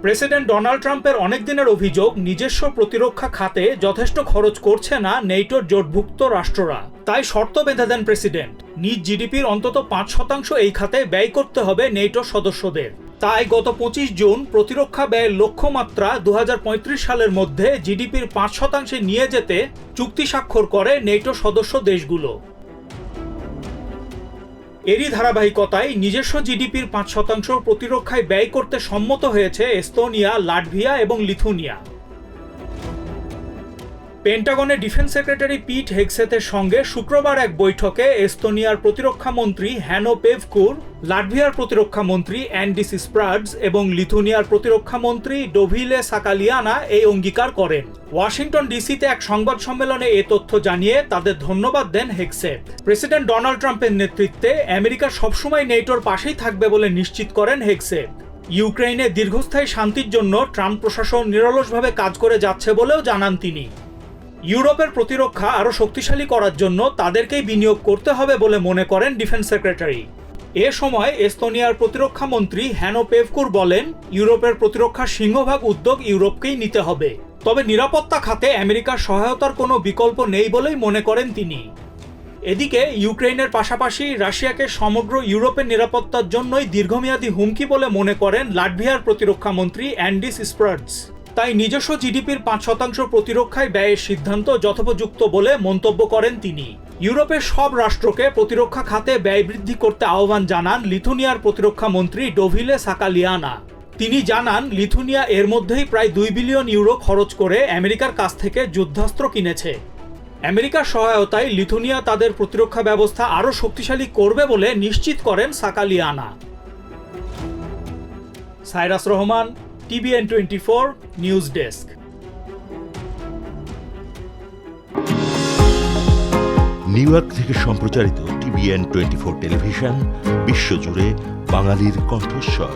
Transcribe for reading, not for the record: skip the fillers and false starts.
President Donald ট্রাম্পের অনেক দিনের অভিযোগ নিজস্ব প্রতিরক্ষা খাতে যথেষ্ট খরচ করছে না নেটোর জোটভুক্ত রাষ্ট্ররা। তাই শর্ত বেঁধে দেন প্রেসিডেন্ট, নিজ জিডিপির অন্তত 5% এই খাতে ব্যয় করতে হবে নেটোর সদস্যদের। তাই গত 25 জুন প্রতিরক্ষা ব্যয়ের লক্ষ্যমাত্রা 2035 সালের মধ্যে জিডিপির 5% নিয়ে যেতে চুক্তি স্বাক্ষর করে নেটো সদস্য দেশগুলো। এরই ধারাবাহিকতায় নিজস্ব জিডিপির 5% প্রতিরক্ষায় ব্যয় করতে সম্মত হয়েছে এস্তোনিয়া, লাটভিয়া এবং লিথুনিয়া। পেন্টাগনের ডিফেন্স সেক্রেটারি পিট হেগসেথের সঙ্গে শুক্রবার এক বৈঠকে এস্তোনিয়ার প্রতিরক্ষা মন্ত্রী হ্যানো পেভকুর, লাটভিয়ার প্রতিরক্ষা মন্ত্রী অ্যান্ডিস স্প্রাডস এবং লিথুনিয়ার প্রতিরক্ষা মন্ত্রী ডোভিলে সাকালিয়ানা এই অঙ্গীকার করেন। ওয়াশিংটন ডিসিতে এক সংবাদ সম্মেলনে এ তথ্য জানিয়ে তাদের ধন্যবাদ দেন হেগসেথ। প্রেসিডেন্ট ডোনাল্ড ট্রাম্পের নেতৃত্বে আমেরিকা সবসময় নেটোর পাশেই থাকবে বলে নিশ্চিত করেন হেগসেথ। ইউক্রেনে দীর্ঘস্থায়ী শান্তির জন্য ট্রাম্প প্রশাসন নিরলসভাবে কাজ করে যাচ্ছে বলেও জানান তিনি। ইউরোপের প্রতিরক্ষা আরও শক্তিশালী করার জন্য তাদেরকেই বিনিয়োগ করতে হবে বলে মনে করেন ডিফেন্স সেক্রেটারি। এ সময় এস্তোনিয়ার প্রতিরক্ষা মন্ত্রী হ্যানো পেভকুর বলেন, ইউরোপের প্রতিরক্ষার সিংহভাগ উদ্যোগ ইউরোপকেই নিতে হবে। তবে নিরাপত্তা খাতে আমেরিকার সহায়তার কোনো বিকল্প নেই বলেই মনে করেন তিনি। এদিকে ইউক্রেনের পাশাপাশি রাশিয়াকে সমগ্র ইউরোপের নিরাপত্তার জন্যই দীর্ঘমেয়াদী হুমকি বলে মনে করেন লাটভিয়ার প্রতিরক্ষা মন্ত্রী অ্যান্ডিস স্প্রাডস। তাই নিজস্ব জিডিপির 5% প্রতিরক্ষায় ব্যয়ের সিদ্ধান্ত যথোপযুক্ত বলে মন্তব্য করেন তিনি। ইউরোপের সব রাষ্ট্রকে প্রতিরক্ষা খাতে ব্যয় বৃদ্ধি করতে আহ্বান জানান লিথুনিয়ার প্রতিরক্ষা মন্ত্রী ডোভিলে সাকালিয়ানা। তিনি জানান, লিথুনিয়া এর মধ্যেই প্রায় 2 বিলিয়ন ইউরো খরচ করে আমেরিকার কাছ থেকে যুদ্ধাস্ত্র কিনেছে। আমেরিকার সহায়তায় লিথুনিয়া তাদের প্রতিরক্ষা ব্যবস্থা আরও শক্তিশালী করবে বলে নিশ্চিত করেন সাকালিয়ানা। Cyrus Rahman, TVN 24 news desk. New York থেকে সম্প্রচারিত TVN 24 টেলিভিশন বিশ্বজুড়ে বাঙালির কণ্ঠস্বর।